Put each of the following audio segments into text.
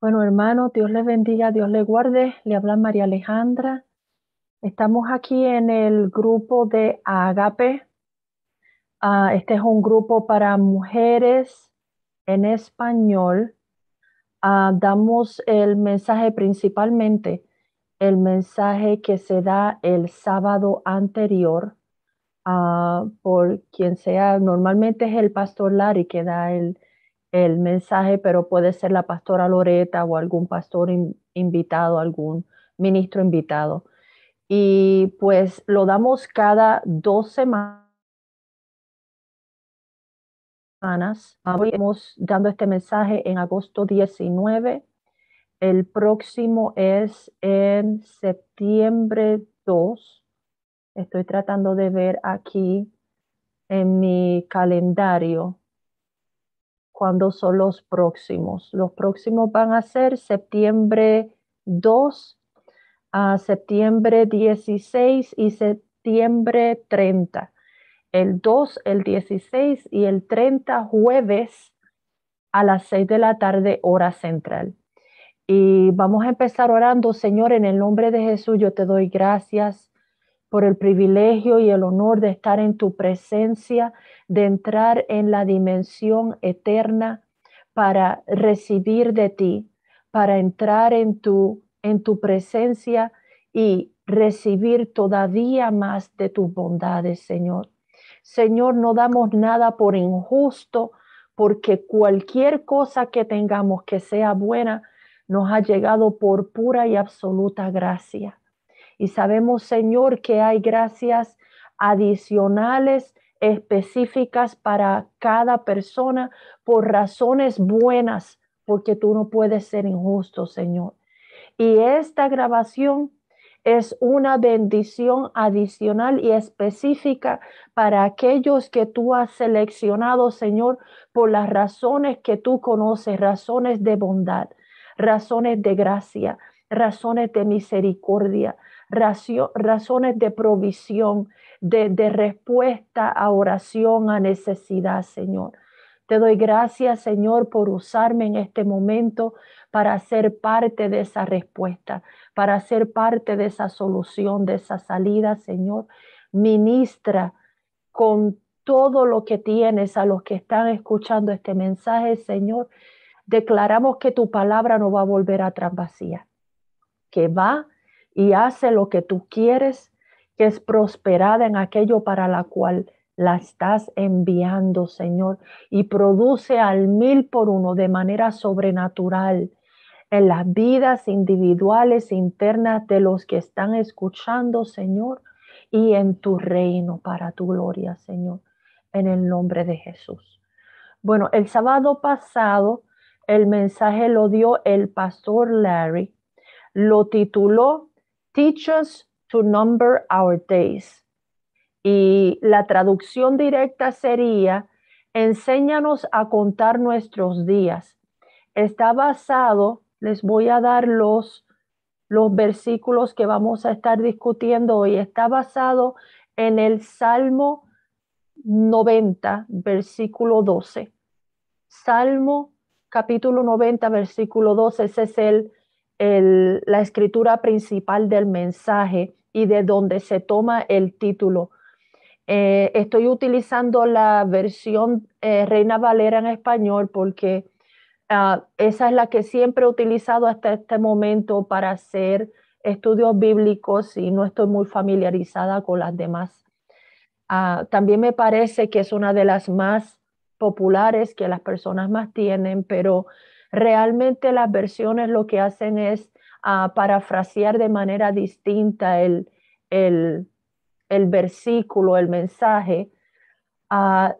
Bueno, hermano, Dios les bendiga, Dios les guarde. Le habla María Alejandra. Estamos aquí en el grupo de Agape. Este es un grupo para mujeres en español. Damos el mensaje principalmente, el mensaje que se da el sábado anterior por quien sea. Normalmente es el pastor Larry que da el mensaje, pero puede ser la pastora Loreta o algún pastor invitado, algún ministro invitado. Y pues lo damos cada 2 semanas. Hoy estamos dando este mensaje en agosto 19. El próximo es en septiembre 2. Estoy tratando de ver aquí en mi calendario cuándo son los próximos. Los próximos van a ser septiembre 2, a septiembre 16 y septiembre 30. El 2, el 16 y el 30 jueves a las 6 de la tarde, hora central. Y vamos a empezar orando. Señor, en el nombre de Jesús, yo te doy gracias por el privilegio y el honor de estar en tu presencia, de entrar en la dimensión eterna para recibir de ti, para entrar en tu presencia y recibir todavía más de tus bondades, Señor. Señor, no damos nada por injusto, porque cualquier cosa que tengamos que sea buena nos ha llegado por pura y absoluta gracia. Y sabemos, Señor, que hay gracias adicionales, específicas para cada persona por razones buenas, porque tú no puedes ser injusto, Señor. Y esta grabación es una bendición adicional y específica para aquellos que tú has seleccionado, Señor, por las razones que tú conoces, razones de bondad, razones de gracia, razones de misericordia, razones de provisión, de respuesta a oración, a necesidad, Señor. Te doy gracias, Señor, por usarme en este momento para ser parte de esa respuesta, para ser parte de esa solución, de esa salida, Señor. Ministra con todo lo que tienes a los que están escuchando este mensaje, Señor. Declaramos que tu palabra no va a volver atrás vacía, que va y hace lo que tú quieres, que es prosperada en aquello para la cual la estás enviando, Señor, y produce al 1000 por 1 de manera sobrenatural en las vidas individuales internas de los que están escuchando, Señor, y en tu reino para tu gloria, Señor, en el nombre de Jesús. Bueno, el sábado pasado el mensaje lo dio el pastor Larry. Lo tituló Teach Us to Number Our Days. Y la traducción directa sería Enséñanos a contar nuestros días. Está basado, les voy a dar los versículos que vamos a estar discutiendo hoy. Está basado en el Salmo 90, versículo 12. Salmo capítulo 90, versículo 12. Ese es la escritura principal del mensaje y de donde se toma el título. Estoy utilizando la versión Reina Valera en español porque esa es la que siempre he utilizado hasta este momento para hacer estudios bíblicos y no estoy muy familiarizada con las demás. También me parece que es una de las más populares que las personas más tienen, pero realmente las versiones lo que hacen es parafrasear de manera distinta el, el versículo, el mensaje.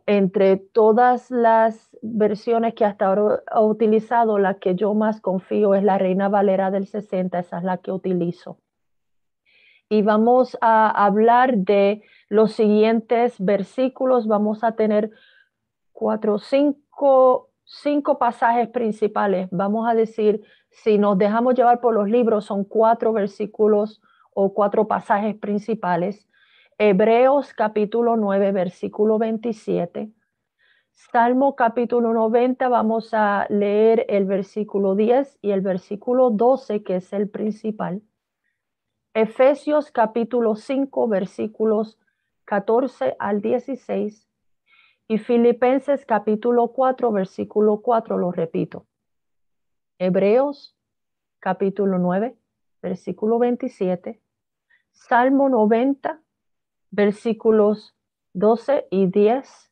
Entre todas las versiones que hasta ahora he utilizado, la que yo más confío es la Reina Valera del 60, esa es la que utilizo. Y vamos a hablar de los siguientes versículos. Vamos a tener cinco pasajes principales. Vamos a decir, si nos dejamos llevar por los libros, son 4 versículos o 4 pasajes principales. Hebreos capítulo 9, versículo 27. Salmo capítulo 90, vamos a leer el versículo 10 y el versículo 12, que es el principal. Efesios capítulo 5, versículos 14 al 16. Y Filipenses capítulo 4, versículo 4, lo repito. Hebreos capítulo 9, versículo 27. Salmo 90, versículos 12 y 10.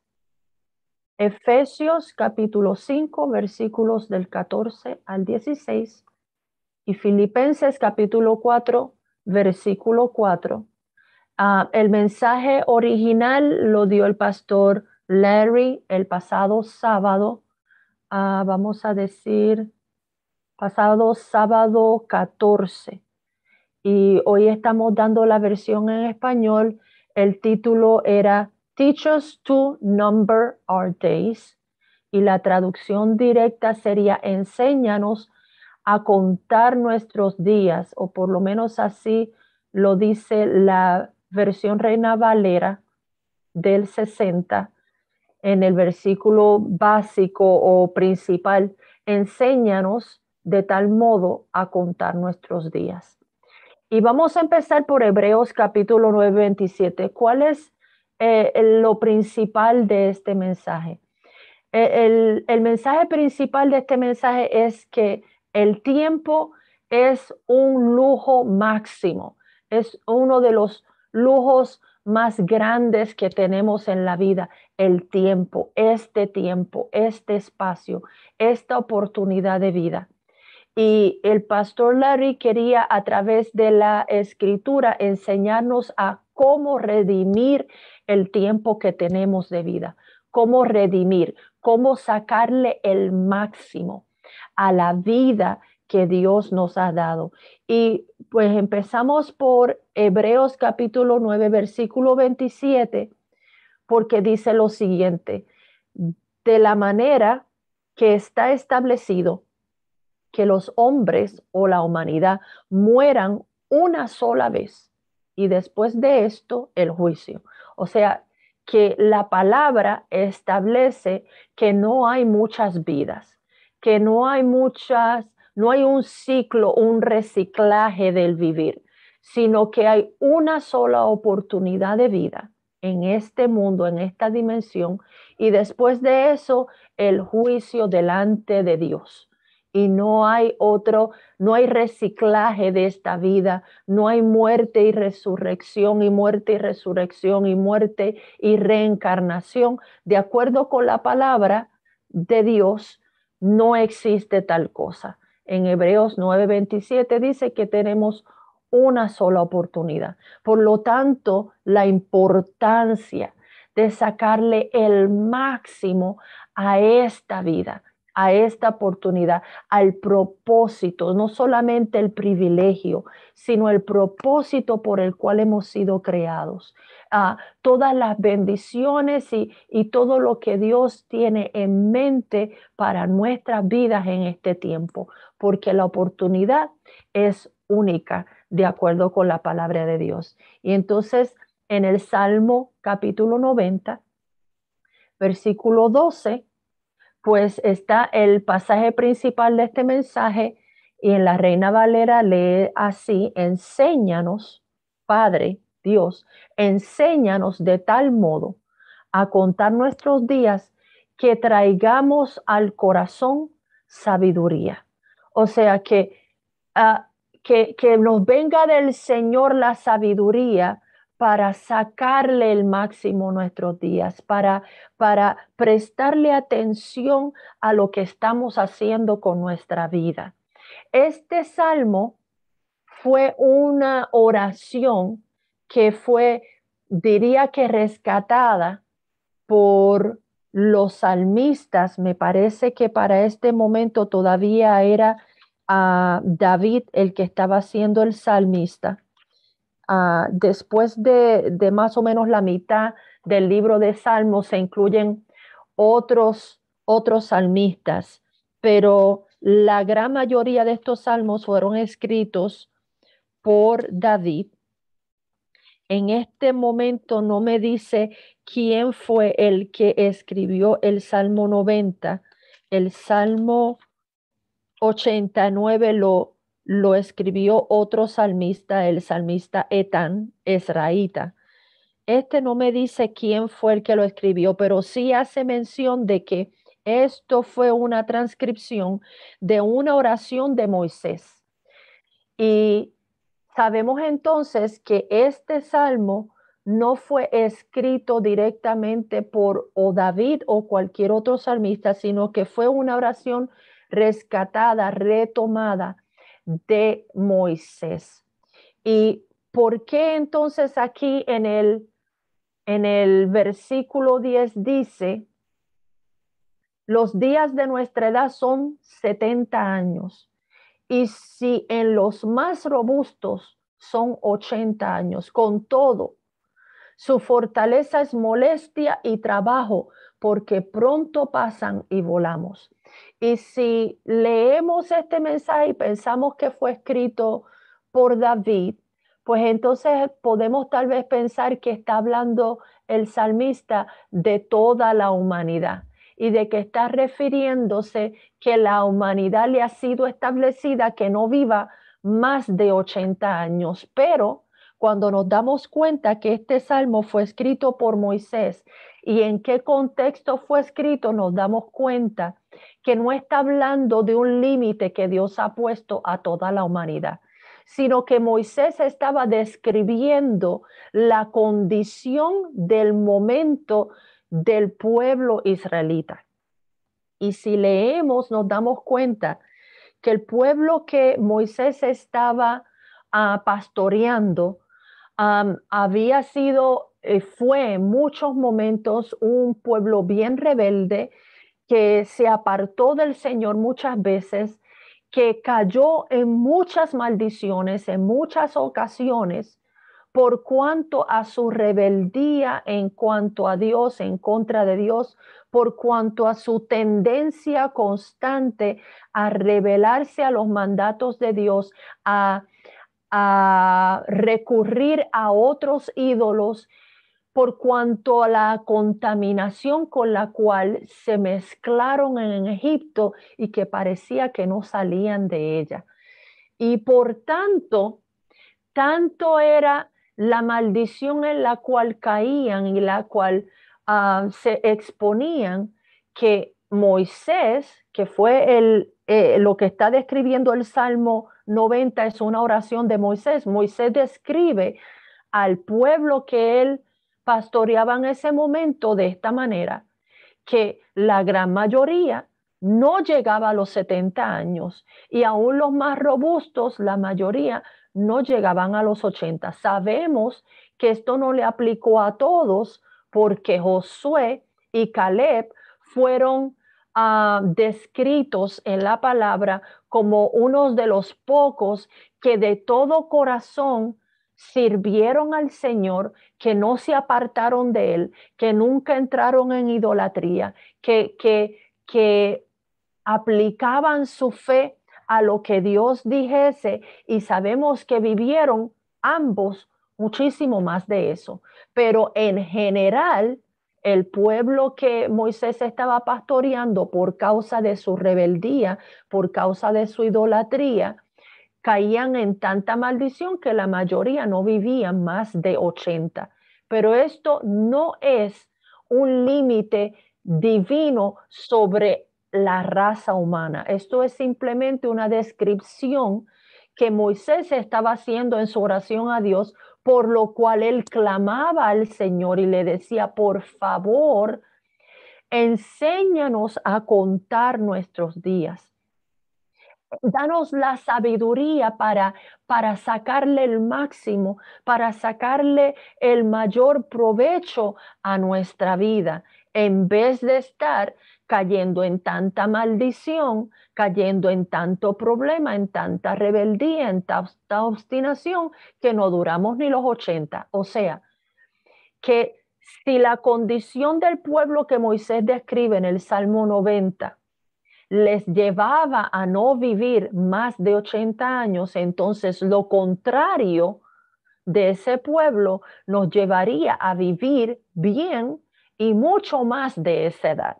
Efesios capítulo 5, versículos del 14 al 16. Y Filipenses capítulo 4, versículo 4. El mensaje original lo dio el pastor Larry el pasado sábado. Vamos a decir, pasado sábado 14. Y hoy estamos dando la versión en español. El título era Teach Us to Number Our Days. Y la traducción directa sería Enséñanos a contar nuestros días, o por lo menos así lo dice la versión Reina Valera del 60, en el versículo básico o principal, enséñanos de tal modo a contar nuestros días. Y vamos a empezar por Hebreos capítulo 9, 27. ¿Cuál es lo principal de este mensaje? El mensaje principal de este mensaje es que el tiempo es un lujo máximo, es uno de los lujos más grandes que tenemos en la vida, el tiempo, este espacio, esta oportunidad de vida. Y el pastor Larry quería a través de la escritura enseñarnos a cómo redimir el tiempo que tenemos de vida, cómo redimir, cómo sacarle el máximo a la vida que Dios nos ha dado. Y pues empezamos por Hebreos capítulo 9, versículo 27, porque dice lo siguiente: de la manera que está establecido que los hombres o la humanidad mueran una sola vez y después de esto el juicio. O sea, que la palabra establece que no hay muchas vidas, que no hay un ciclo, un reciclaje del vivir, sino que hay una sola oportunidad de vida en este mundo, en esta dimensión, y después de eso el juicio delante de Dios. Y no hay no hay reciclaje de esta vida, no hay muerte y resurrección y muerte y resurrección y muerte y reencarnación. De acuerdo con la palabra de Dios, no existe tal cosa. En Hebreos 9:27 dice que tenemos una sola oportunidad. Por lo tanto, la importancia de sacarle el máximo a esta vida, a esta oportunidad, al propósito, no solamente el privilegio, sino el propósito por el cual hemos sido creados. Todas las bendiciones y todo lo que Dios tiene en mente para nuestras vidas en este tiempo, porque la oportunidad es única de acuerdo con la palabra de Dios. Y entonces en el Salmo capítulo 90, versículo 12, pues está el pasaje principal de este mensaje, y en la Reina Valera lee así: enséñanos, Padre Dios, enséñanos de tal modo a contar nuestros días que traigamos al corazón sabiduría. O sea, uh, que nos venga del Señor la sabiduría para sacarle el máximo a nuestros días, para prestarle atención a lo que estamos haciendo con nuestra vida. Este salmo fue una oración que fue, diría que rescatada por los salmistas. Me parece que para este momento todavía era David el que estaba siendo el salmista. Después de más o menos la mitad del libro de Salmos se incluyen otros salmistas, pero la gran mayoría de estos salmos fueron escritos por David. En este momento no me dice quién fue el que escribió el Salmo 90. El Salmo 89 lo escribió otro salmista, el salmista Etán, Esraíta. Este no me dice quién fue el que lo escribió, pero sí hace mención de que esto fue una transcripción de una oración de Moisés. Y sabemos entonces que este salmo no fue escrito directamente por o David o cualquier otro salmista, sino que fue una oración rescatada, retomada de Moisés. ¿Y por qué entonces aquí en el versículo 10 dice, los días de nuestra edad son 70 años? Y si en los más robustos son 80 años, con todo, su fortaleza es molestia y trabajo, porque pronto pasan y volamos. Y si leemos este mensaje y pensamos que fue escrito por David, pues entonces podemos tal vez pensar que está hablando el salmista de toda la humanidad y de que está refiriéndose que la humanidad le ha sido establecida que no viva más de 80 años. Pero cuando nos damos cuenta que este salmo fue escrito por Moisés y en qué contexto fue escrito, nos damos cuenta que no está hablando de un límite que Dios ha puesto a toda la humanidad, sino que Moisés estaba describiendo la condición del momento del pueblo israelita. Y si leemos, nos damos cuenta que el pueblo que Moisés estaba pastoreando había sido, fue en muchos momentos un pueblo bien rebelde que se apartó del Señor muchas veces, que cayó en muchas maldiciones en muchas ocasiones por cuanto a su rebeldía en cuanto a Dios, en contra de Dios, por cuanto a su tendencia constante a rebelarse a los mandatos de Dios, a recurrir a otros ídolos, por cuanto a la contaminación con la cual se mezclaron en Egipto y que parecía que no salían de ella. Y por tanto era la maldición en la cual caían y la cual se exponían, que Moisés, que fue lo que está describiendo el Salmo 90, es una oración de Moisés. Moisés describe al pueblo que él pastoreaba en ese momento de esta manera, que la gran mayoría no llegaba a los 70 años y aún los más robustos, la mayoría, no llegaban a los 80. Sabemos que esto no le aplicó a todos porque Josué y Caleb fueron descritos en la palabra como unos de los pocos que de todo corazón sirvieron al Señor, que no se apartaron de Él, que nunca entraron en idolatría, que aplicaban su fe a lo que Dios dijese, y sabemos que vivieron ambos muchísimo más de eso. Pero en general, el pueblo que Moisés estaba pastoreando por causa de su rebeldía, por causa de su idolatría, caían en tanta maldición que la mayoría no vivían más de 80. Pero esto no es un límite divino sobre la raza humana. Esto es simplemente una descripción que Moisés estaba haciendo en su oración a Dios, por lo cual él clamaba al Señor y le decía, por favor, enséñanos a contar nuestros días. Danos la sabiduría para sacarle el máximo, para sacarle el mayor provecho a nuestra vida, en vez de estar cayendo en tanta maldición, cayendo en tanto problema, en tanta rebeldía, en tanta obstinación, que no duramos ni los 80. O sea, que si la condición del pueblo que Moisés describe en el Salmo 90 les llevaba a no vivir más de 80 años, entonces lo contrario de ese pueblo nos llevaría a vivir bien y mucho más de esa edad.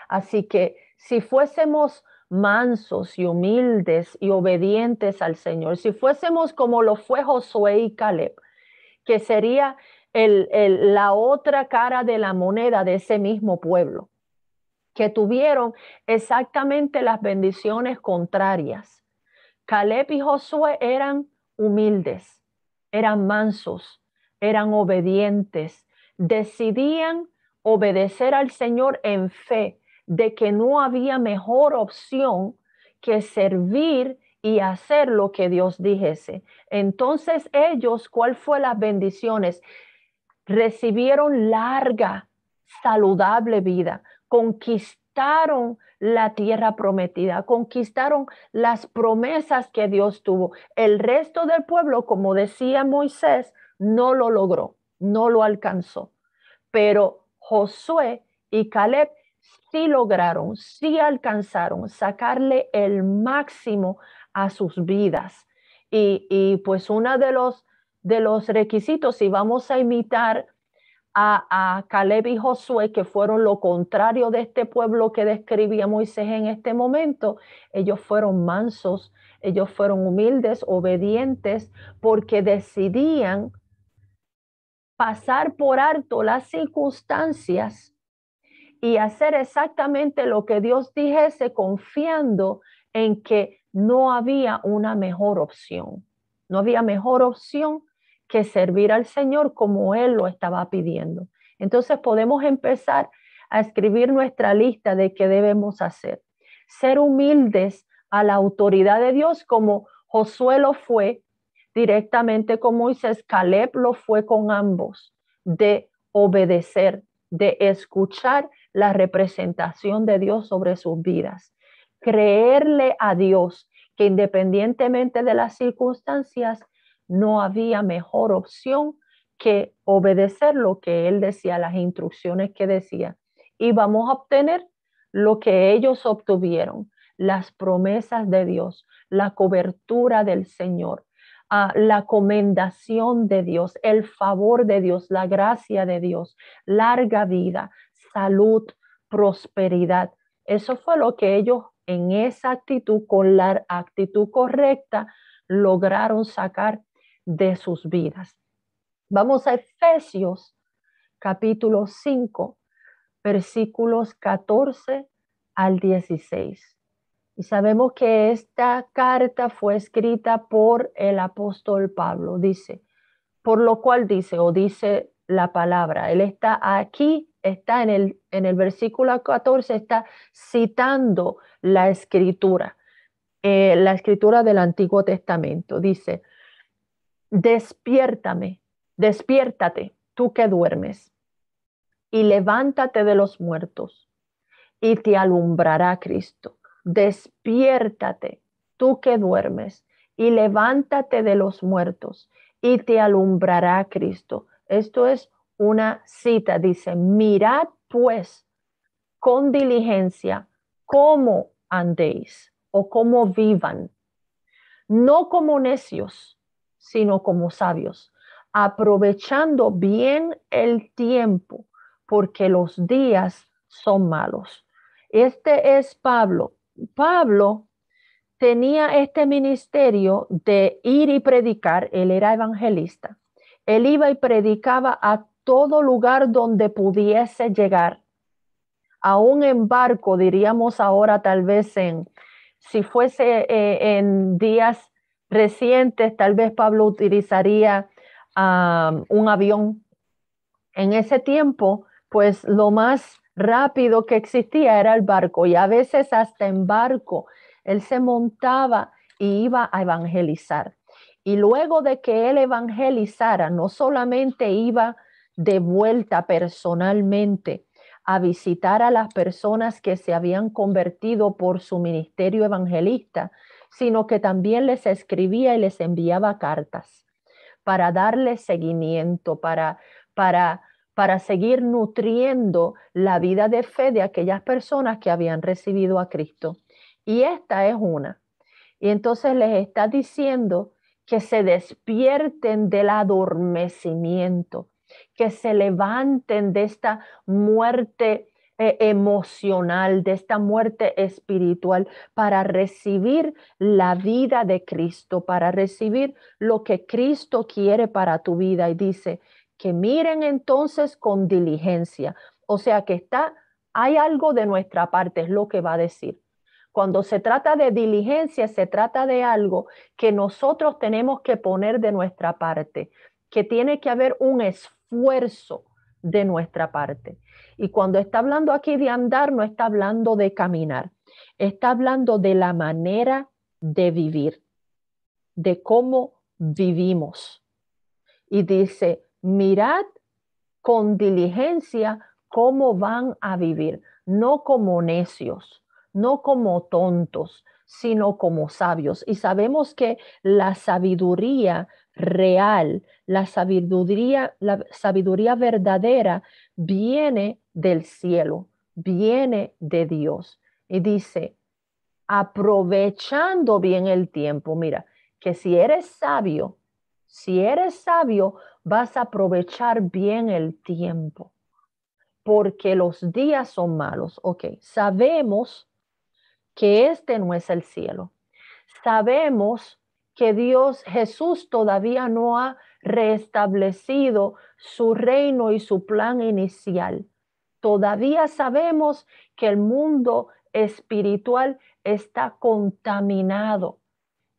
Así que si fuésemos mansos y humildes y obedientes al Señor, si fuésemos como lo fue Josué y Caleb, que sería la otra cara de la moneda de ese mismo pueblo, que tuvieron exactamente las bendiciones contrarias. Caleb y Josué eran humildes, eran mansos, eran obedientes, decidían obedecer al Señor en fe de que no había mejor opción que servir y hacer lo que Dios dijese. Entonces ellos, ¿cuál fue las bendiciones? Recibieron larga, saludable vida, conquistaron la tierra prometida, conquistaron las promesas que Dios tuvo. El resto del pueblo, como decía Moisés, no lo logró, no lo alcanzó. Pero Josué y Caleb sí lograron, sí alcanzaron sacarle el máximo a sus vidas. Y pues uno de los requisitos, si vamos a imitar a Caleb y Josué, que fueron lo contrario de este pueblo que describía Moisés en este momento, ellos fueron mansos, ellos fueron humildes, obedientes, porque decidían pasar por alto las circunstancias y hacer exactamente lo que Dios dijese, confiando en que no había una mejor opción. No había mejor opción que servir al Señor como Él lo estaba pidiendo. Entonces podemos empezar a escribir nuestra lista de qué debemos hacer. Ser humildes a la autoridad de Dios como Josué lo fue directamente con Moisés, Caleb lo fue con ambos, de obedecer, de escuchar la representación de Dios sobre sus vidas. Creerle a Dios que independientemente de las circunstancias, no había mejor opción que obedecer lo que Él decía, las instrucciones que decía. Y vamos a obtener lo que ellos obtuvieron, las promesas de Dios, la cobertura del Señor, la comendación de Dios, el favor de Dios, la gracia de Dios, larga vida, salud, prosperidad. Eso fue lo que ellos en esa actitud, con la actitud correcta, lograron sacar de sus vidas. Vamos a Efesios capítulo 5, versículos 14 al 16. Y sabemos que esta carta fue escrita por el apóstol Pablo. Dice, por lo cual dice, o dice la palabra, él está aquí, está en el versículo 14, está citando la escritura del Antiguo Testamento. Dice, despiértate, tú que duermes, y levántate de los muertos, y te alumbrará Cristo. Despiértate, tú que duermes, y levántate de los muertos, y te alumbrará Cristo. Esto es una cita, dice, mirad pues con diligencia cómo andéis o cómo vivan, no como necios, sino como sabios, aprovechando bien el tiempo, porque los días son malos. Este es Pablo. Pablo tenía este ministerio de ir y predicar. Él era evangelista. Él iba y predicaba a todo lugar donde pudiese llegar. Aún en barco, diríamos ahora tal vez si fuese en días recientes, tal vez Pablo utilizaría un avión. En ese tiempo, pues lo más rápido que existía era el barco, y a veces hasta en barco él se montaba y iba a evangelizar. Y luego de que él evangelizara, no solamente iba de vuelta personalmente a visitar a las personas que se habían convertido por su ministerio evangelista, sino que también les escribía y les enviaba cartas para darle seguimiento, para seguir nutriendo la vida de fe de aquellas personas que habían recibido a Cristo. Y esta es una. Y entonces les está diciendo que se despierten del adormecimiento, que se levanten de esta muerte emocional, de esta muerte espiritual, para recibir la vida de Cristo, para recibir lo que Cristo quiere para tu vida. Y dice que miren entonces con diligencia. O sea que hay algo de nuestra parte, es lo que va a decir. Cuando se trata de diligencia, se trata de algo que nosotros tenemos que poner de nuestra parte, que tiene que haber un esfuerzo de nuestra parte. Y cuando está hablando aquí de andar, no está hablando de caminar, está hablando de la manera de vivir, de cómo vivimos. Y dice, mirad con diligencia cómo van a vivir, no como necios, no como tontos, sino como sabios. Y sabemos que la sabiduría real, la sabiduría verdadera viene del cielo, viene de Dios. Y dice, aprovechando bien el tiempo, mira, que si eres sabio, vas a aprovechar bien el tiempo, porque los días son malos. Ok, sabemos que este no es el cielo. Sabemos que Jesús todavía no ha restablecido su reino y su plan inicial. Todavía sabemos que el mundo espiritual está contaminado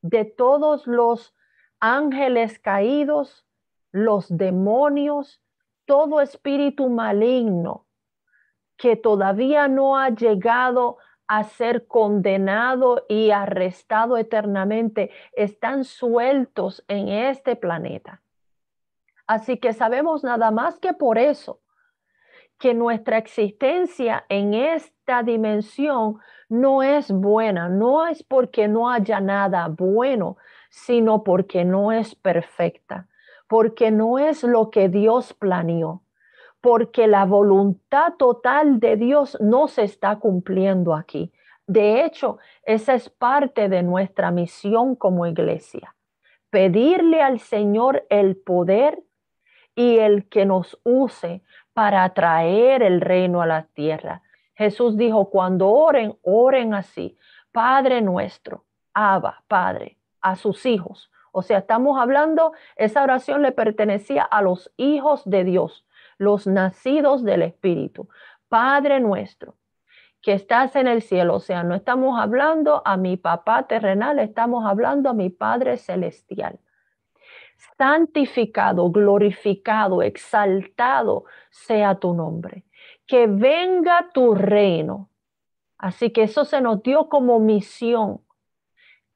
de todos los ángeles caídos, los demonios, todo espíritu maligno que todavía no ha llegado a ser condenado y arrestado eternamente, están sueltos en este planeta. Así que sabemos nada más que por eso que nuestra existencia en esta dimensión no es buena, no es porque no haya nada bueno, sino porque no es perfecta, porque no es lo que Dios planeó, porque la voluntad total de Dios no se está cumpliendo aquí. De hecho, esa es parte de nuestra misión como iglesia, pedirle al Señor el poder y el que nos use para traer el reino a la tierra. Jesús dijo, cuando oren, oren así, Padre nuestro, Abba, Padre, a sus hijos. O sea, estamos hablando, esa oración le pertenecía a los hijos de Dios, los nacidos del Espíritu. Padre nuestro, que estás en el cielo. O sea, no estamos hablando a mi papá terrenal, estamos hablando a mi Padre celestial. Santificado, glorificado, exaltado sea tu nombre. Que venga tu reino. Así que eso se nos dio como misión,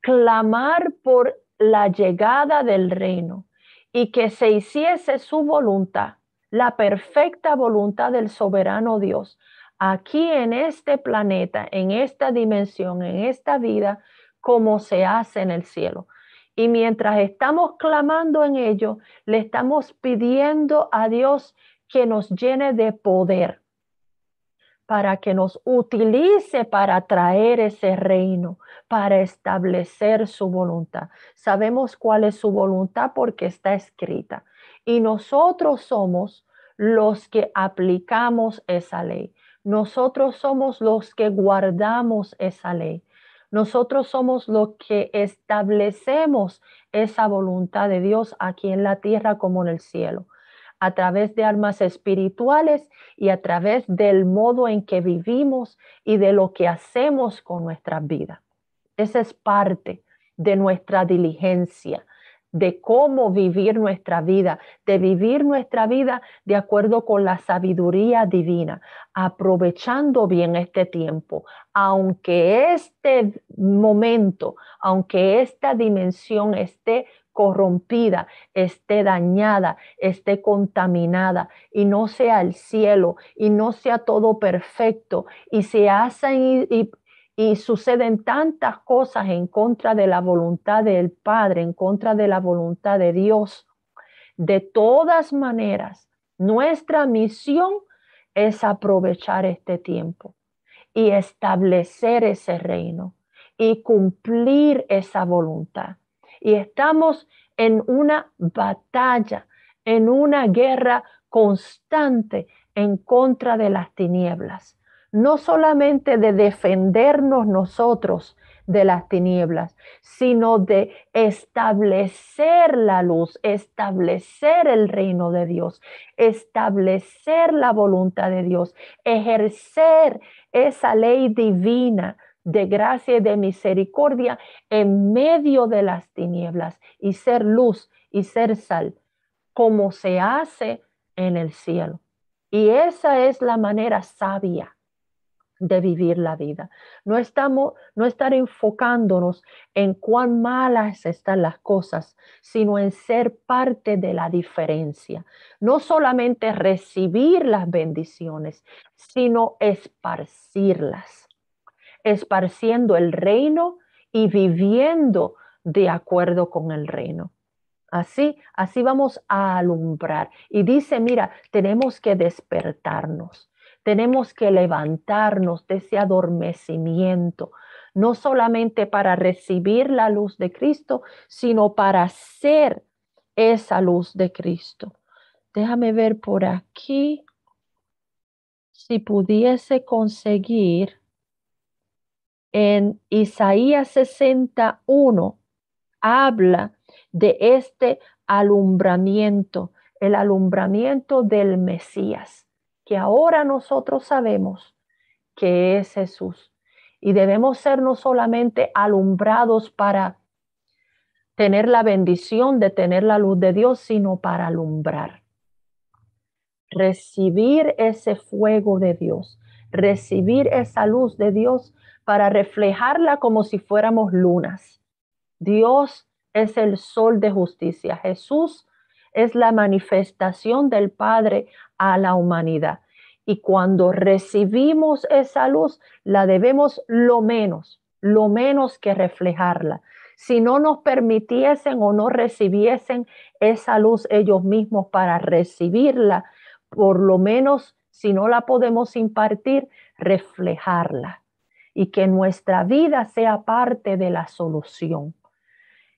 clamar por la llegada del reino y que se hiciese su voluntad, la perfecta voluntad del soberano Dios, aquí en este planeta, en esta dimensión, en esta vida, como se hace en el cielo. Y mientras estamos clamando en ello, le estamos pidiendo a Dios que nos llene de poder para que nos utilice para traer ese reino, para establecer su voluntad. Sabemos cuál es su voluntad porque está escrita. Y nosotros somos los que aplicamos esa ley. Nosotros somos los que guardamos esa ley. Nosotros somos los que establecemos esa voluntad de Dios aquí en la tierra como en el cielo, a través de armas espirituales y a través del modo en que vivimos y de lo que hacemos con nuestras vidas. Esa es parte de nuestra diligencia, de cómo vivir nuestra vida, de vivir nuestra vida de acuerdo con la sabiduría divina, aprovechando bien este tiempo, aunque este momento, aunque esta dimensión esté corrompida, esté dañada, esté contaminada y no sea el cielo y no sea todo perfecto y se hacen y suceden tantas cosas en contra de la voluntad del Padre, en contra de la voluntad de Dios. De todas maneras, nuestra misión es aprovechar este tiempo y establecer ese reino y cumplir esa voluntad. Y estamos en una batalla, en una guerra constante en contra de las tinieblas. No solamente de defendernos nosotros de las tinieblas, sino de establecer la luz, establecer el reino de Dios, establecer la voluntad de Dios, ejercer esa ley divina de gracia y de misericordia en medio de las tinieblas y ser luz y ser sal, como se hace en el cielo. Y esa es la manera sabia de vivir la vida. No estar enfocándonos en cuán malas están las cosas, sino en ser parte de la diferencia. No solamente recibir las bendiciones, sino esparcirlas, esparciendo el reino y viviendo de acuerdo con el reino. Así vamos a alumbrar. Y dice, mira, tenemos que despertarnos, tenemos que levantarnos de ese adormecimiento, no solamente para recibir la luz de Cristo, sino para ser esa luz de Cristo. Déjame ver por aquí si pudiese conseguir en Isaías 61, habla de este alumbramiento, el alumbramiento del Mesías, que ahora nosotros sabemos que es Jesús. Y debemos ser no solamente alumbrados para tener la bendición de tener la luz de Dios, sino para alumbrar. Recibir ese fuego de Dios, recibir esa luz de Dios para reflejarla como si fuéramos lunas. Dios es el sol de justicia. Jesús es la manifestación del Padre a la humanidad. Y cuando recibimos esa luz, la debemos lo menos que reflejarla. Si no nos permitiesen o no recibiesen esa luz ellos mismos para recibirla, por lo menos, si no la podemos impartir, reflejarla. Y que nuestra vida sea parte de la solución.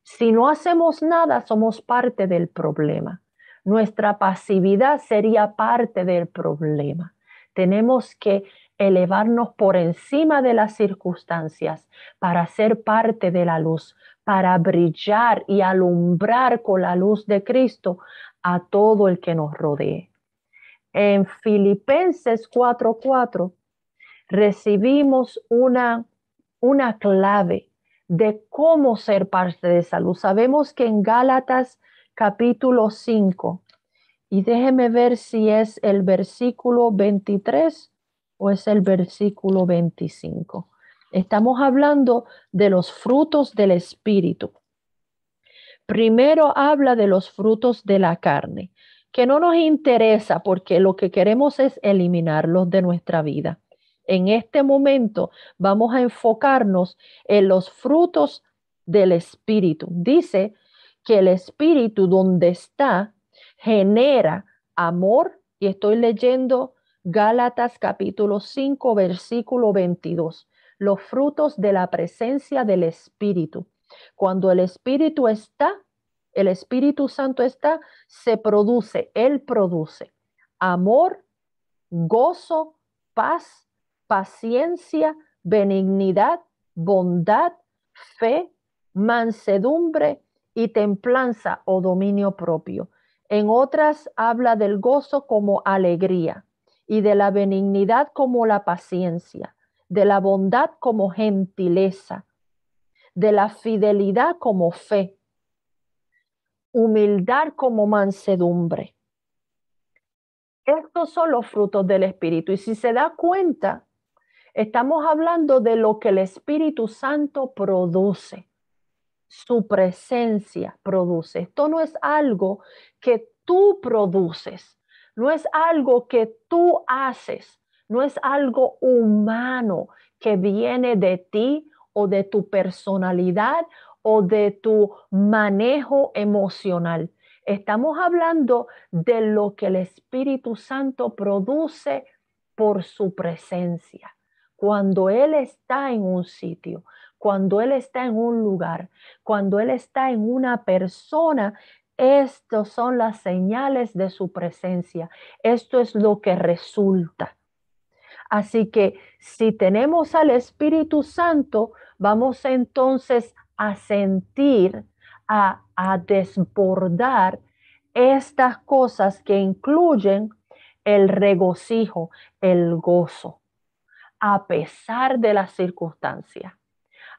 Si no hacemos nada, somos parte del problema. Nuestra pasividad sería parte del problema. Tenemos que elevarnos por encima de las circunstancias para ser parte de la luz, para brillar y alumbrar con la luz de Cristo a todo el que nos rodee. En Filipenses 4:4 recibimos una clave de cómo ser parte de esa luz. Sabemos que en Gálatas capítulo 5, y déjeme ver si es el versículo 23 o es el versículo 25. Estamos hablando de los frutos del Espíritu. Primero habla de los frutos de la carne, que no nos interesa porque lo que queremos es eliminarlos de nuestra vida. En este momento vamos a enfocarnos en los frutos del Espíritu. Dice que el Espíritu donde está genera amor, y estoy leyendo Gálatas capítulo 5, versículo 22, los frutos de la presencia del Espíritu. Cuando el Espíritu está, el Espíritu Santo está, Él produce amor, gozo, paz, paciencia, benignidad, bondad, fe, mansedumbre y templanza o dominio propio. En otras habla del gozo como alegría y de la benignidad como la paciencia, de la bondad como gentileza, de la fidelidad como fe, humildad como mansedumbre. Estos son los frutos del Espíritu. Y si se da cuenta, estamos hablando de lo que el Espíritu Santo produce. Su presencia produce. Esto no es algo que tú produces. No es algo que tú haces. No es algo humano que viene de ti o de tu personalidad o de tu manejo emocional. Estamos hablando de lo que el Espíritu Santo produce por su presencia, Cuando Él está en un sitio, cuando Él está en un lugar, cuando Él está en una persona, estas son las señales de su presencia. Esto es lo que resulta. Así que si tenemos al Espíritu Santo, vamos entonces a sentir, a desbordar estas cosas que incluyen el regocijo, el gozo, a pesar de las circunstancias,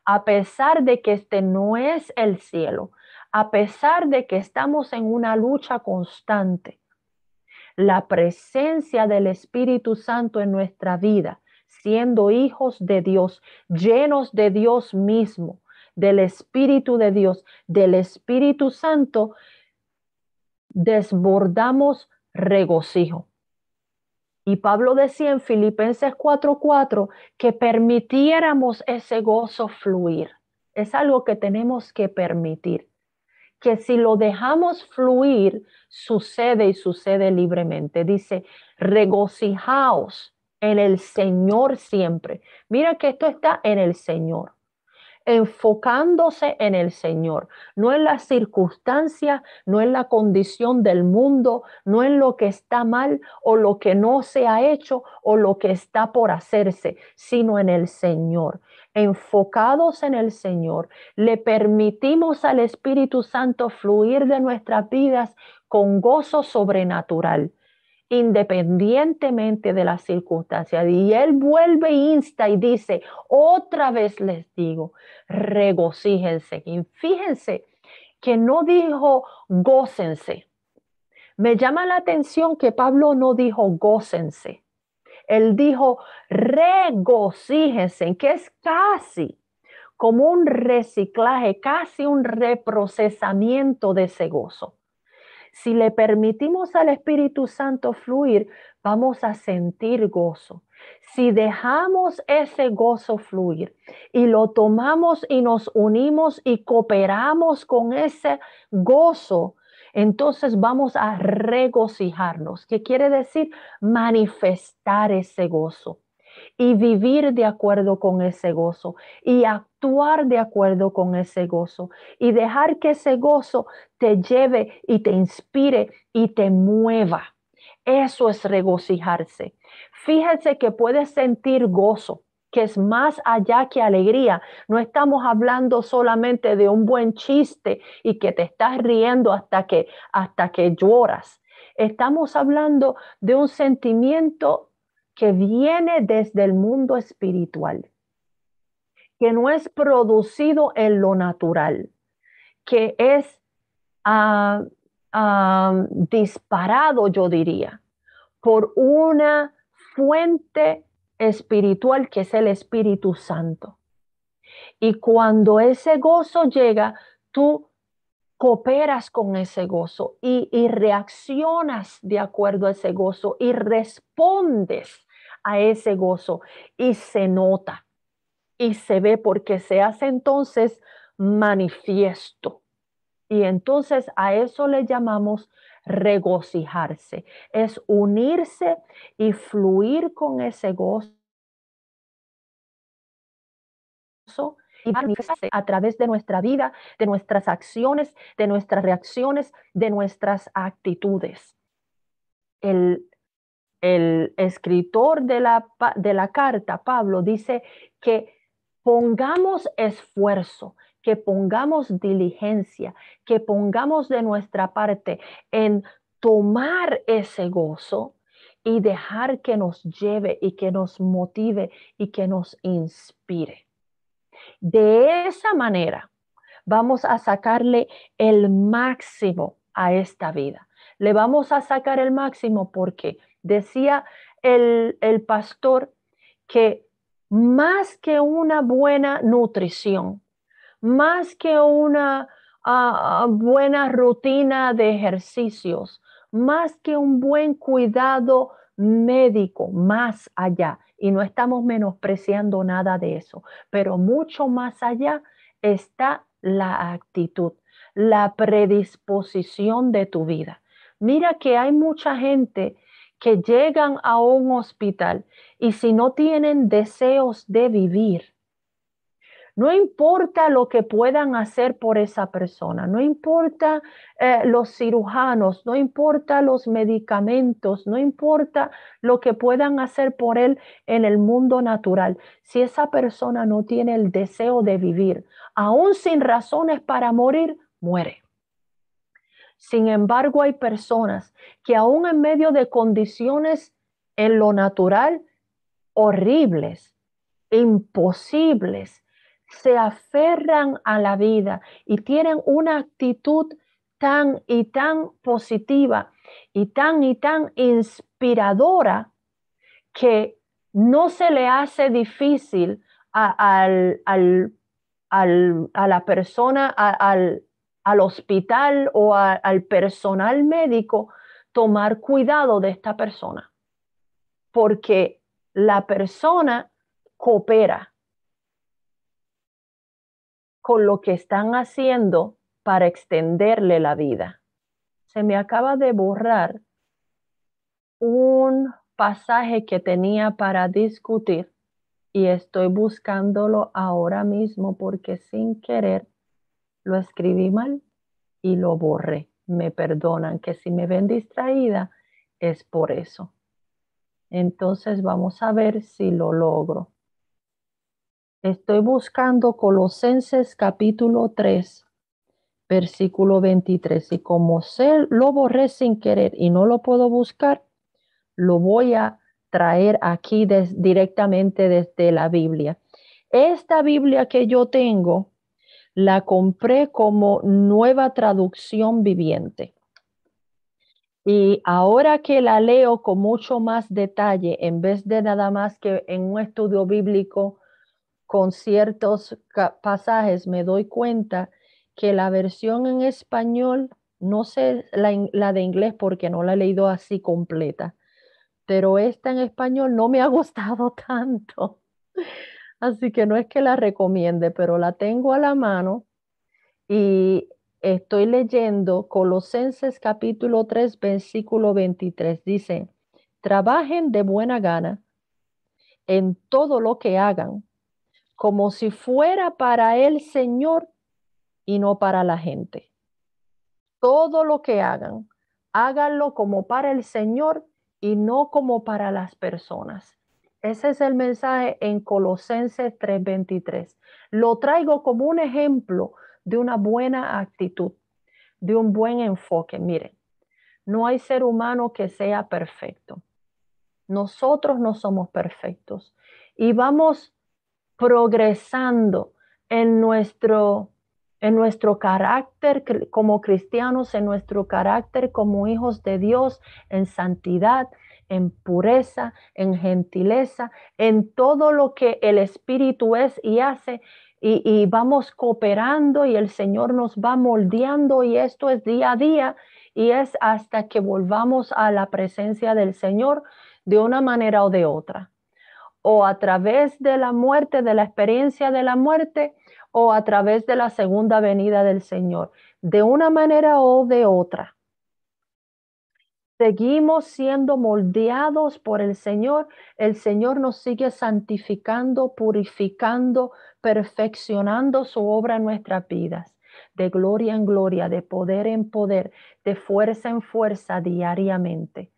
a pesar de que este no es el cielo, a pesar de que estamos en una lucha constante. La presencia del Espíritu Santo en nuestra vida, siendo hijos de Dios, llenos de Dios mismo, del Espíritu de Dios, del Espíritu Santo, desbordamos regocijo. Y Pablo decía en Filipenses 4:4 que permitiéramos ese gozo fluir. Es algo que tenemos que permitir. Que si lo dejamos fluir, sucede y sucede libremente. Dice, regocijaos en el Señor siempre. Mira que esto está en el Señor, enfocándose en el Señor, no en las circunstancias, no en la condición del mundo, no en lo que está mal o lo que no se ha hecho o lo que está por hacerse, sino en el Señor. Enfocados en el Señor, le permitimos al Espíritu Santo fluir de nuestras vidas con gozo sobrenatural, independientemente de las circunstancias. Y Él vuelve e insta y dice, otra vez les digo, regocíjense. Y fíjense que no dijo gócense. Me llama la atención que Pablo no dijo gócense. Él dijo regocíjense, que es casi como un reciclaje, casi un reprocesamiento de ese gozo. Si le permitimos al Espíritu Santo fluir, vamos a sentir gozo. Si dejamos ese gozo fluir y lo tomamos y nos unimos y cooperamos con ese gozo, entonces vamos a regocijarnos. ¿Qué quiere decir? Manifestar ese gozo y vivir de acuerdo con ese gozo y actuar de acuerdo con ese gozo y dejar que ese gozo te lleve y te inspire y te mueva. Eso es regocijarse. Fíjense que puedes sentir gozo, que es más allá que alegría. No estamos hablando solamente de un buen chiste y que te estás riendo hasta que lloras. Estamos hablando de un sentimiento que viene desde el mundo espiritual, que no es producido en lo natural, que es disparado, yo diría, por una fuente espiritual que es el Espíritu Santo. Y cuando ese gozo llega, tú cooperas con ese gozo y reaccionas de acuerdo a ese gozo y respondes a ese gozo y se nota y se ve porque se hace entonces manifiesto. Y entonces a eso le llamamos regocijarse. Es unirse y fluir con ese gozo y manifestarse a través de nuestra vida, de nuestras acciones, de nuestras reacciones, de nuestras actitudes. El escritor de la carta, Pablo, dice que pongamos esfuerzo, que pongamos diligencia, que pongamos de nuestra parte en tomar ese gozo y dejar que nos lleve y que nos motive y que nos inspire. De esa manera vamos a sacarle el máximo a esta vida. Le vamos a sacar el máximo porque decía el pastor que más que una buena nutrición, más que una buena rutina de ejercicios, más que un buen cuidado médico, más allá. Y no estamos menospreciando nada de eso, pero mucho más allá está la actitud, la predisposición de tu vida. Mira que hay mucha gente que llegan a un hospital y si no tienen deseos de vivir, no importa lo que puedan hacer por esa persona, no importa los cirujanos, no importa los medicamentos, no importa lo que puedan hacer por él en el mundo natural. Si esa persona no tiene el deseo de vivir, aún sin razones para morir, muere. Sin embargo, hay personas que aún en medio de condiciones en lo natural horribles, imposibles, se aferran a la vida y tienen una actitud tan y tan positiva y tan inspiradora que no se le hace difícil a la persona, al hospital o al personal médico tomar cuidado de esta persona, porque la persona coopera con lo que están haciendo para extenderle la vida. Se me acaba de borrar un pasaje que tenía para discutir y estoy buscándolo ahora mismo porque sin querer lo escribí mal y lo borré. Me perdonan que si me ven distraída es por eso. Entonces vamos a ver si lo logro. Estoy buscando Colosenses capítulo 3, versículo 23. Y como lo borré sin querer y no lo puedo buscar, lo voy a traer aquí directamente desde la Biblia. Esta Biblia que yo tengo, la compré como Nueva Traducción Viviente. Y ahora que la leo con mucho más detalle, en vez de nada más que en un estudio bíblico con ciertos pasajes, me doy cuenta que la versión en español, no sé la de inglés porque no la he leído así completa, pero esta en español no me ha gustado tanto. Así que no es que la recomiende, pero la tengo a la mano y estoy leyendo Colosenses capítulo 3, versículo 23. Dice, trabajen de buena gana en todo lo que hagan, como si fuera para el Señor y no para la gente. Todo lo que hagan, háganlo como para el Señor y no como para las personas. Ese es el mensaje en Colosenses 3:23. Lo traigo como un ejemplo de una buena actitud, de un buen enfoque. Miren, no hay ser humano que sea perfecto. Nosotros no somos perfectos y vamos progresando en nuestro carácter como cristianos, en nuestro carácter como hijos de Dios, en santidad, en pureza, en gentileza, en todo lo que el Espíritu es y hace, y vamos cooperando y el Señor nos va moldeando y esto es día a día y es hasta que volvamos a la presencia del Señor de una manera o de otra, o a través de la muerte, de la experiencia de la muerte, o a través de la segunda venida del Señor, de una manera o de otra. Seguimos siendo moldeados por el Señor nos sigue santificando, purificando, perfeccionando su obra en nuestras vidas, de gloria en gloria, de poder en poder, de fuerza en fuerza diariamente.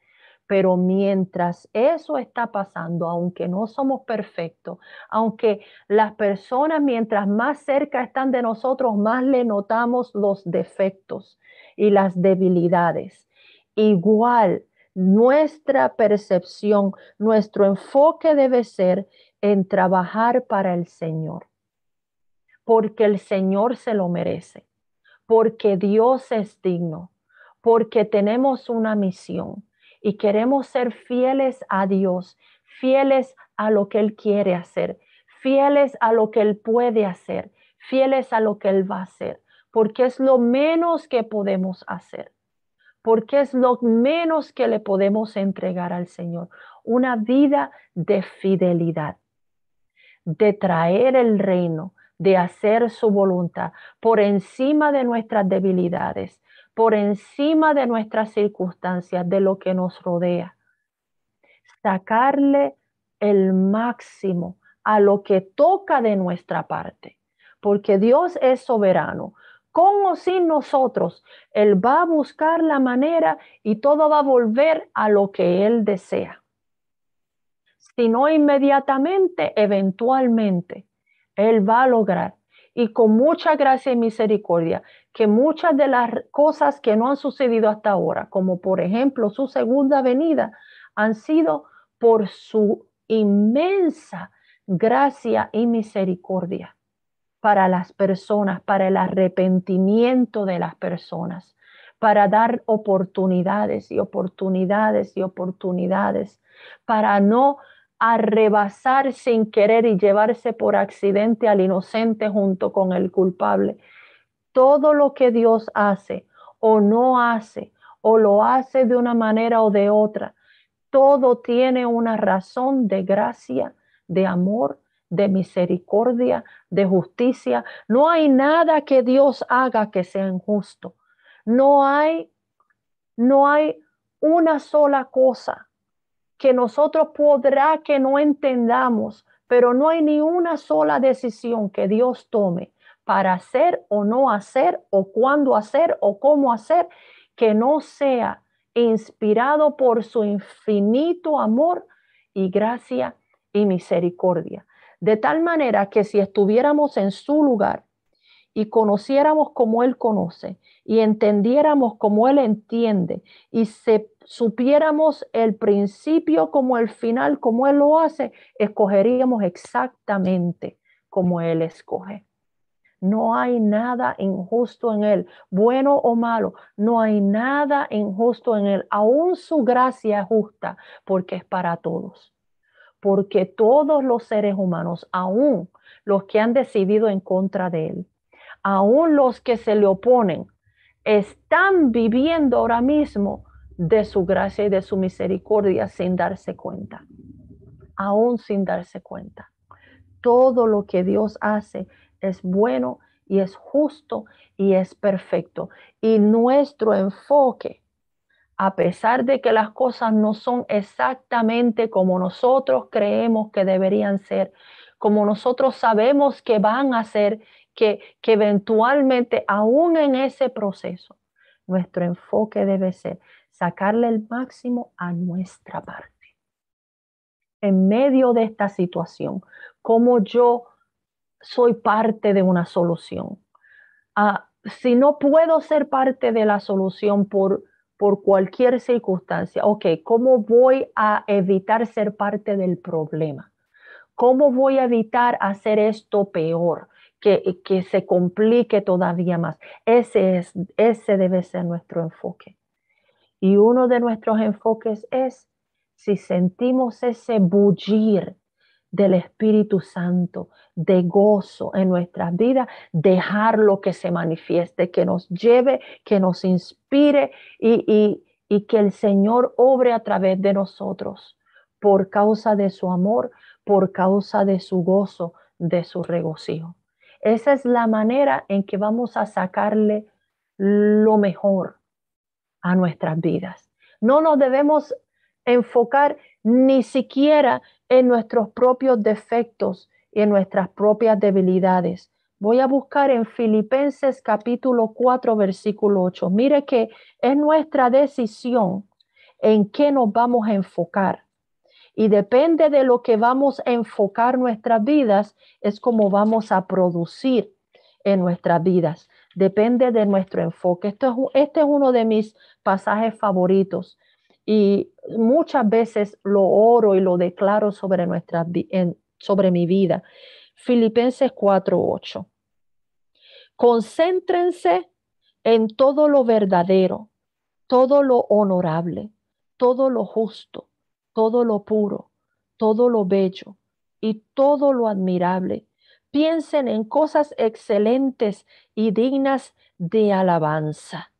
Pero mientras eso está pasando, aunque no somos perfectos, aunque las personas mientras más cerca están de nosotros, más le notamos los defectos y las debilidades. Igual, nuestra percepción, nuestro enfoque debe ser en trabajar para el Señor, porque el Señor se lo merece, porque Dios es digno, porque tenemos una misión y queremos ser fieles a Dios, fieles a lo que Él quiere hacer, fieles a lo que Él puede hacer, fieles a lo que Él va a hacer, porque es lo menos que podemos hacer, porque es lo menos que le podemos entregar al Señor, una vida de fidelidad, de traer el reino, de hacer su voluntad por encima de nuestras debilidades, por encima de nuestras circunstancias, de lo que nos rodea. sacarle el máximo a lo que toca de nuestra parte, porque Dios es soberano. Con o sin nosotros, Él va a buscar la manera y todo va a volver a lo que Él desea. Si no inmediatamente, eventualmente, Él va a lograr. Y con mucha gracia y misericordia, que muchas de las cosas que no han sucedido hasta ahora, como por ejemplo su segunda venida, han sido por su inmensa gracia y misericordia para las personas, para el arrepentimiento de las personas, para dar oportunidades y oportunidades y oportunidades, para no arrebasar sin querer y llevarse por accidente al inocente junto con el culpable. Todo lo que Dios hace o no hace, o lo hace de una manera o de otra, todo tiene una razón de gracia, de amor, de misericordia, de justicia. No hay nada que Dios haga que sea injusto. No hay una sola cosa que nosotros podrá que no entendamos, pero no hay ni una sola decisión que Dios tome para hacer o no hacer, o cuándo hacer o cómo hacer, que no sea inspirado por su infinito amor y gracia y misericordia. De tal manera que si estuviéramos en su lugar y conociéramos como Él conoce y entendiéramos como Él entiende y supiéramos el principio como el final, como Él lo hace, escogeríamos exactamente como Él escoge. No hay nada injusto en Él, bueno o malo, no hay nada injusto en Él. Aún su gracia es justa porque es para todos. Porque todos los seres humanos, aún los que han decidido en contra de Él, aún los que se le oponen, están viviendo ahora mismo de su gracia y de su misericordia sin darse cuenta, aún sin darse cuenta. Todo lo que Dios hace es bueno y es justo y es perfecto. Y nuestro enfoque, a pesar de que las cosas no son exactamente como nosotros creemos que deberían ser, como nosotros sabemos que van a ser, que eventualmente, aún en ese proceso, nuestro enfoque debe ser sacarle el máximo a nuestra parte. En medio de esta situación, como yo soy parte de una solución. Si no puedo ser parte de la solución por cualquier circunstancia, ok, ¿cómo voy a evitar ser parte del problema? ¿Cómo voy a evitar hacer esto peor, que se complique todavía más? Ese debe ser nuestro enfoque. Y uno de nuestros enfoques es si sentimos ese bullir del Espíritu Santo, de gozo en nuestras vidas, dejarlo que se manifieste, que nos lleve, que nos inspire y que el Señor obre a través de nosotros por causa de su amor, por causa de su gozo, de su regocijo. Esa es la manera en que vamos a sacarle lo mejor a nuestras vidas. No nos debemos enfocar ni siquiera en nuestros propios defectos y en nuestras propias debilidades. Voy a buscar en Filipenses capítulo 4, versículo 8. Mire que es nuestra decisión en qué nos vamos a enfocar. Y depende de lo que vamos a enfocar nuestras vidas, es como vamos a producir en nuestras vidas. Depende de nuestro enfoque. Este es uno de mis pasajes favoritos y muchas veces lo oro y lo declaro sobre mi vida. Filipenses 4:8. Concéntrense en todo lo verdadero, todo lo honorable, todo lo justo, todo lo puro, todo lo bello y todo lo admirable. Piensen en cosas excelentes y dignas de alabanza.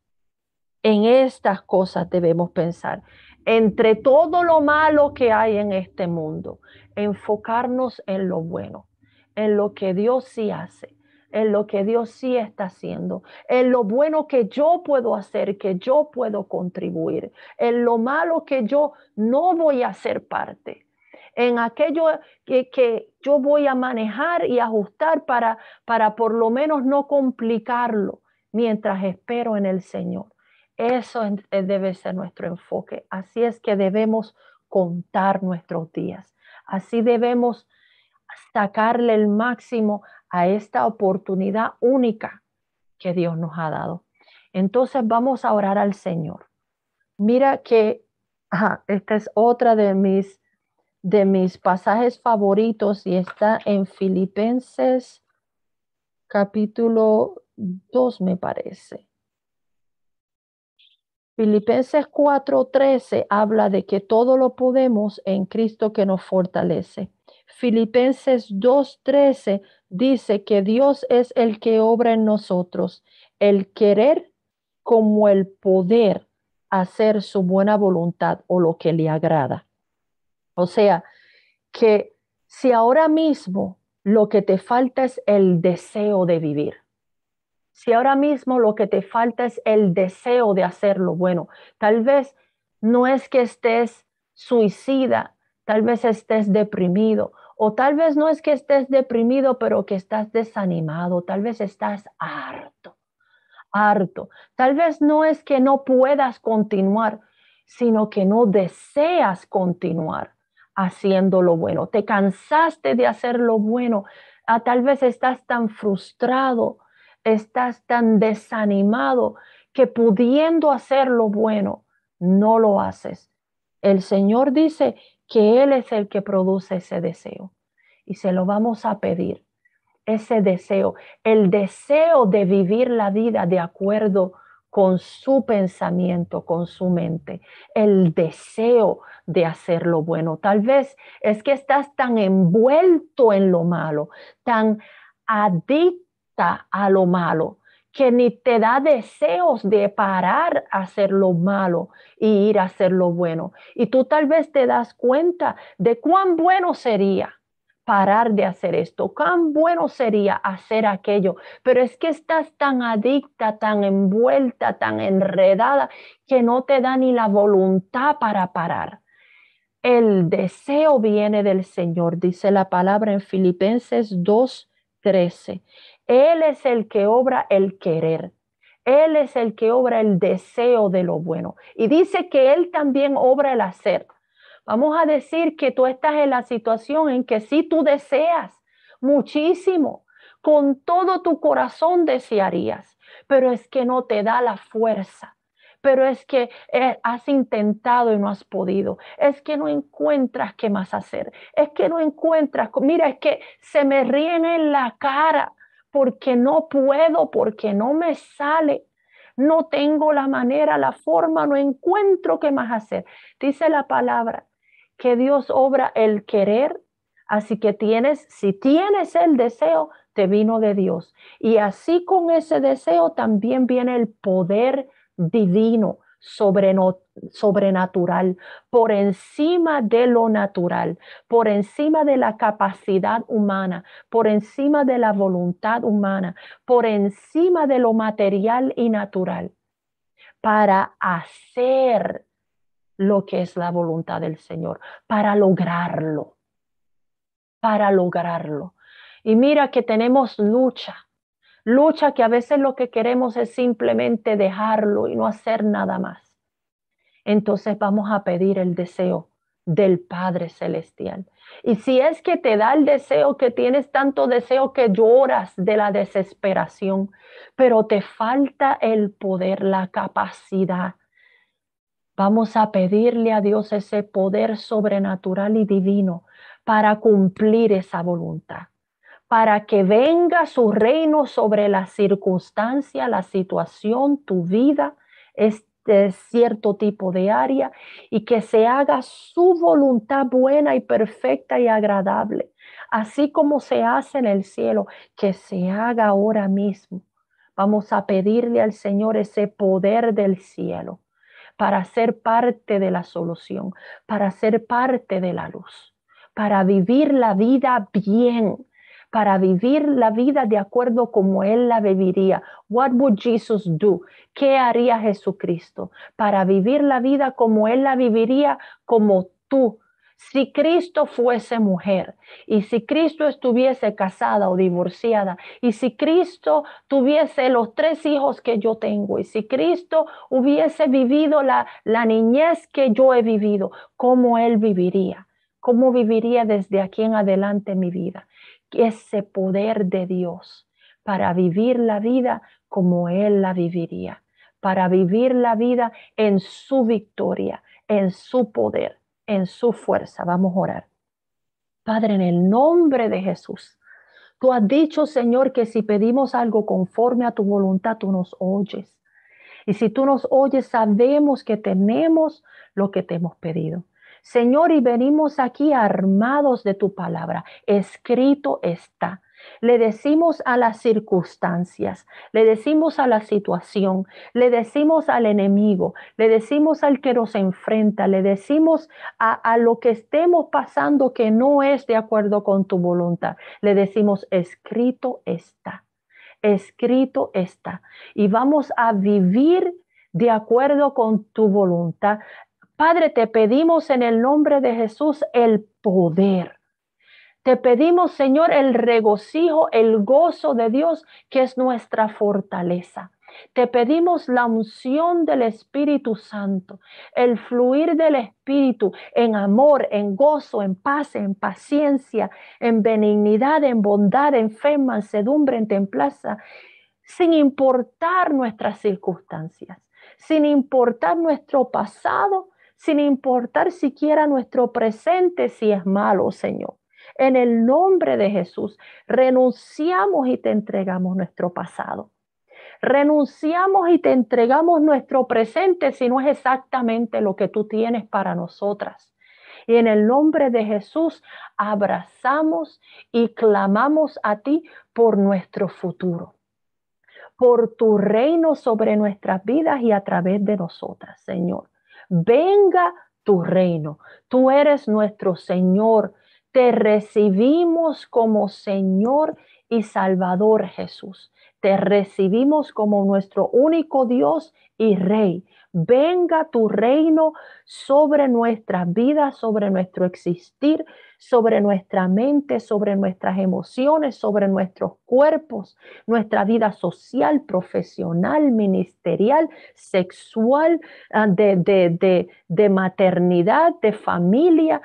En estas cosas debemos pensar. Entre todo lo malo que hay en este mundo, enfocarnos en lo bueno, en lo que Dios sí hace, en lo que Dios sí está haciendo, en lo bueno que yo puedo hacer, que yo puedo contribuir, en lo malo que yo no voy a ser parte, en aquello que yo voy a manejar y ajustar para por lo menos no complicarlo mientras espero en el Señor. Eso debe ser nuestro enfoque. Así es que debemos contar nuestros días. Así debemos sacarle el máximo a esta oportunidad única que Dios nos ha dado. Entonces vamos a orar al Señor. Mira que esta es otra de mis pasajes favoritos y está en Filipenses capítulo 2, me parece. Filipenses 4:13 habla de que todo lo podemos en Cristo que nos fortalece. Filipenses 2:13 dice que Dios es el que obra en nosotros, el querer como el poder hacer su buena voluntad o lo que le agrada. O sea, que si ahora mismo lo que te falta es el deseo de vivir, si ahora mismo lo que te falta es el deseo de hacerlo, bueno, tal vez no es que estés suicida, tal vez estés deprimido, o tal vez no es que estés deprimido, pero que estás desanimado, tal vez estás harto. Tal vez no es que no puedas continuar, sino que no deseas continuar haciendo lo bueno. Te cansaste de hacer lo bueno. Tal vez estás tan frustrado, estás tan desanimado que pudiendo hacer lo bueno, no lo haces. El Señor dice que Él es el que produce ese deseo y se lo vamos a pedir, ese deseo, el deseo de vivir la vida de acuerdo con su pensamiento, con su mente, el deseo de hacer lo bueno. Tal vez es que estás tan envuelto en lo malo, tan adicta a lo malo, que ni te da deseos de parar a hacer lo malo y ir a hacer lo bueno. Y tú tal vez te das cuenta de cuán bueno sería parar de hacer esto, cuán bueno sería hacer aquello, pero es que estás tan adicta, tan envuelta, tan enredada, que no te da ni la voluntad para parar. El deseo viene del Señor, dice la palabra en Filipenses 2:13. Él es el que obra el querer. Él es el que obra el deseo de lo bueno. Y dice que Él también obra el hacer. Vamos a decir que tú estás en la situación en que sí tú deseas muchísimo, con todo tu corazón desearías, pero es que no te da la fuerza, pero es que has intentado y no has podido, es que no encuentras qué más hacer, es que no encuentras, mira, es que se me ríen en la cara porque no puedo, porque no me sale. No tengo la manera, la forma, no encuentro qué más hacer. Dice la palabra que Dios obra el querer, así que si tienes el deseo, te vino de Dios. Y así con ese deseo también viene el poder divino, sobrenatural, por encima de lo natural, por encima de la capacidad humana, por encima de la voluntad humana, por encima de lo material y natural, para hacer lo que es la voluntad del Señor, para lograrlo, para lograrlo. Y mira que tenemos lucha que a veces lo que queremos es simplemente dejarlo y no hacer nada más. Entonces vamos a pedir el deseo del Padre Celestial. Y si es que te da el deseo, que tienes tanto deseo que lloras de la desesperación, pero te falta el poder, la capacidad. Vamos a pedirle a Dios ese poder sobrenatural y divino para cumplir esa voluntad, para que venga su reino sobre la circunstancia, la situación, tu vida, este cierto tipo de área, y que se haga su voluntad buena y perfecta y agradable, así como se hace en el cielo, que se haga ahora mismo. Vamos a pedirle al Señor ese poder del cielo para ser parte de la solución, para ser parte de la luz, para vivir la vida bien, para vivir la vida de acuerdo como Él la viviría. What would Jesus do? ¿Qué haría Jesucristo para vivir la vida como Él la viviría, como tú? Si Cristo fuese mujer y si Cristo estuviese casada o divorciada y si Cristo tuviese los 3 hijos que yo tengo y si Cristo hubiese vivido la niñez que yo he vivido, ¿cómo Él viviría? ¿Cómo viviría desde aquí en adelante mi vida? Ese poder de Dios para vivir la vida como Él la viviría, para vivir la vida en su victoria, en su poder, en su fuerza. Vamos a orar. Padre, en el nombre de Jesús, tú has dicho, Señor, que si pedimos algo conforme a tu voluntad, tú nos oyes. Y si tú nos oyes, sabemos que tenemos lo que te hemos pedido. Señor, y venimos aquí armados de tu palabra. Escrito está. Le decimos a las circunstancias, le decimos a la situación, le decimos al enemigo, le decimos al que nos enfrenta, le decimos a lo que estemos pasando que no es de acuerdo con tu voluntad. Le decimos, escrito está. Escrito está. Y vamos a vivir de acuerdo con tu voluntad. Padre, te pedimos en el nombre de Jesús el poder. Te pedimos, Señor, el regocijo, el gozo de Dios, que es nuestra fortaleza. Te pedimos la unción del Espíritu Santo, el fluir del Espíritu en amor, en gozo, en paz, en paciencia, en benignidad, en bondad, en fe, en mansedumbre, en templanza, sin importar nuestras circunstancias, sin importar nuestro pasado, sin importar siquiera nuestro presente si es malo, Señor. En el nombre de Jesús, renunciamos y te entregamos nuestro pasado. Renunciamos y te entregamos nuestro presente si no es exactamente lo que tú tienes para nosotras. Y en el nombre de Jesús, abrazamos y clamamos a ti por nuestro futuro, por tu reino sobre nuestras vidas y a través de nosotras, Señor. Venga tu reino. Tú eres nuestro Señor. Te recibimos como Señor y Salvador, Jesús. Te recibimos como nuestro único Dios y Rey. Venga tu reino sobre nuestras vidas, sobre nuestro existir, sobre nuestra mente, sobre nuestras emociones, sobre nuestros cuerpos, nuestra vida social, profesional, ministerial, sexual, de maternidad, de familia.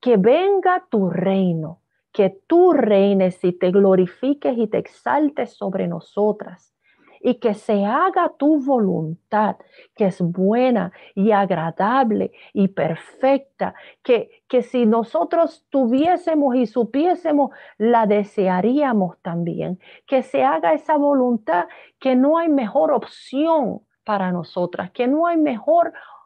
Que venga tu reino, que tú reines y te glorifiques y te exaltes sobre nosotras. Y que se haga tu voluntad, que es buena y agradable y perfecta, que si nosotros tuviésemos y supiésemos, la desearíamos también. Que se haga esa voluntad, que no hay mejor opción para nosotras, que no hay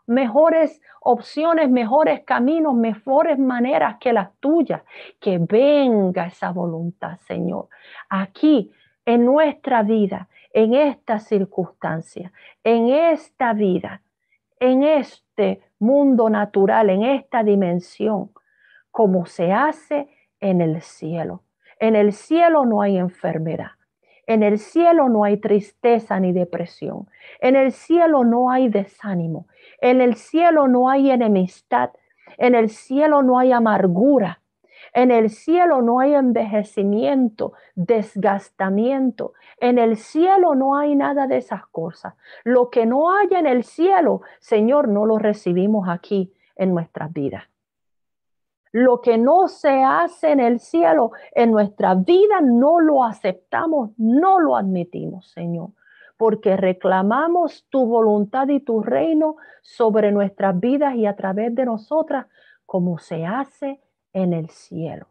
mejores opciones, mejores caminos, mejores maneras que las tuyas. Que venga esa voluntad, Señor, aquí en nuestra vida, en esta circunstancia, en esta vida, en este mundo natural, en esta dimensión, como se hace en el cielo. En el cielo no hay enfermedad. En el cielo no hay tristeza ni depresión. En el cielo no hay desánimo. En el cielo no hay enemistad. En el cielo no hay amargura. En el cielo no hay envejecimiento, desgastamiento. En el cielo no hay nada de esas cosas. Lo que no haya en el cielo, Señor, no lo recibimos aquí en nuestras vidas. Lo que no se hace en el cielo, en nuestra vida, no lo aceptamos, no lo admitimos, Señor, porque reclamamos tu voluntad y tu reino sobre nuestras vidas y a través de nosotras, como se hace en el cielo.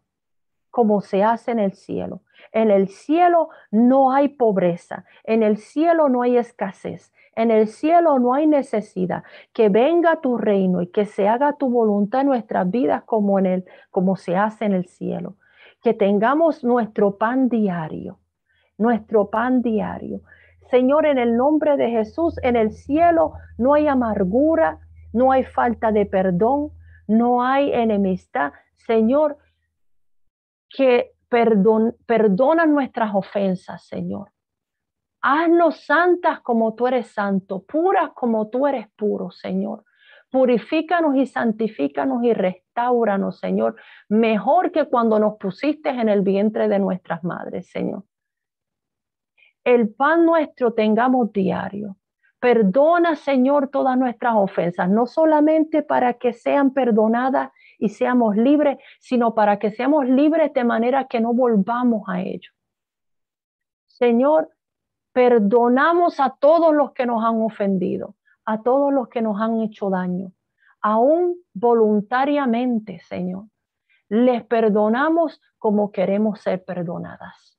Como se hace en el cielo. En el cielo no hay pobreza, en el cielo no hay escasez, en el cielo no hay necesidad. Que venga tu reino y que se haga tu voluntad en nuestras vidas como se hace en el cielo. Que tengamos nuestro pan diario, nuestro pan diario. Señor, en el nombre de Jesús, en el cielo no hay amargura, no hay falta de perdón, no hay enemistad. Señor, que Perdona nuestras ofensas, Señor. Haznos santas como tú eres santo, puras como tú eres puro, Señor. Purifícanos y santifícanos y restáuranos, Señor, mejor que cuando nos pusiste en el vientre de nuestras madres, Señor. El pan nuestro tengamos diario. Perdona, Señor, todas nuestras ofensas, no solamente para que sean perdonadas y seamos libres, sino para que seamos libres de manera que no volvamos a ello. Señor, perdonamos a todos los que nos han ofendido, a todos los que nos han hecho daño, aún voluntariamente, Señor. Les perdonamos como queremos ser perdonadas.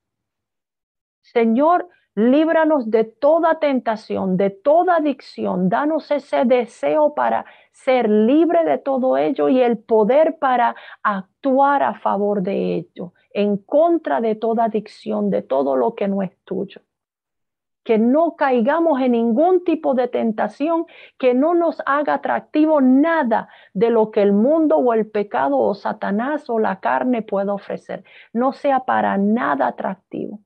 Señor, líbranos de toda tentación, de toda adicción. Danos ese deseo para ser libre de todo ello y el poder para actuar a favor de ello, en contra de toda adicción, de todo lo que no es tuyo. Que no caigamos en ningún tipo de tentación que no nos haga atractivo nada de lo que el mundo o el pecado o Satanás o la carne pueda ofrecer. No sea para nada atractivo.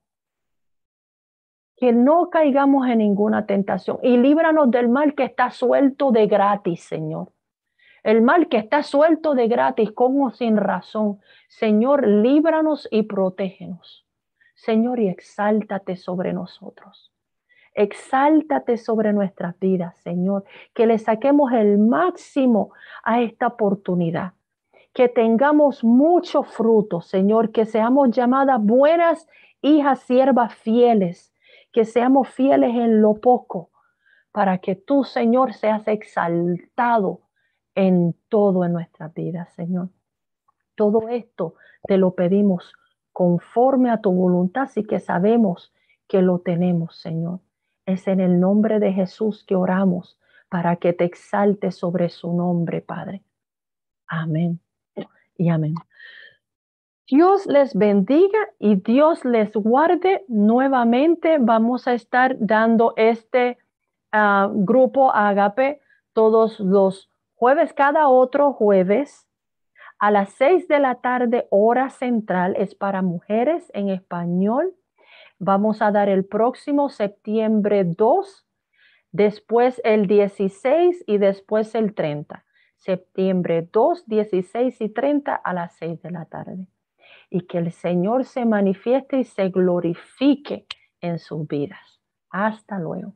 Que no caigamos en ninguna tentación y líbranos del mal que está suelto de gratis, Señor. El mal que está suelto de gratis, con o sin razón. Señor, líbranos y protégenos. Señor, y exáltate sobre nosotros. Exáltate sobre nuestras vidas, Señor, que le saquemos el máximo a esta oportunidad, que tengamos mucho fruto, Señor, que seamos llamadas buenas hijas, siervas fieles, que seamos fieles en lo poco, para que tú, Señor, seas exaltado en todo en nuestras vidas, Señor. Todo esto te lo pedimos conforme a tu voluntad, así que sabemos que lo tenemos, Señor. Es en el nombre de Jesús que oramos para que te exalte sobre su nombre, Padre. Amén y amén. Dios les bendiga y Dios les guarde. Nuevamente vamos a estar dando este grupo Agape todos los jueves, cada otro jueves. A las 6 de la tarde, hora central, es para mujeres en español. Vamos a dar el próximo septiembre 2, después el 16 y después el 30. Septiembre 2, 16 y 30 a las 6 de la tarde. Y que el Señor se manifieste y se glorifique en sus vidas. Hasta luego.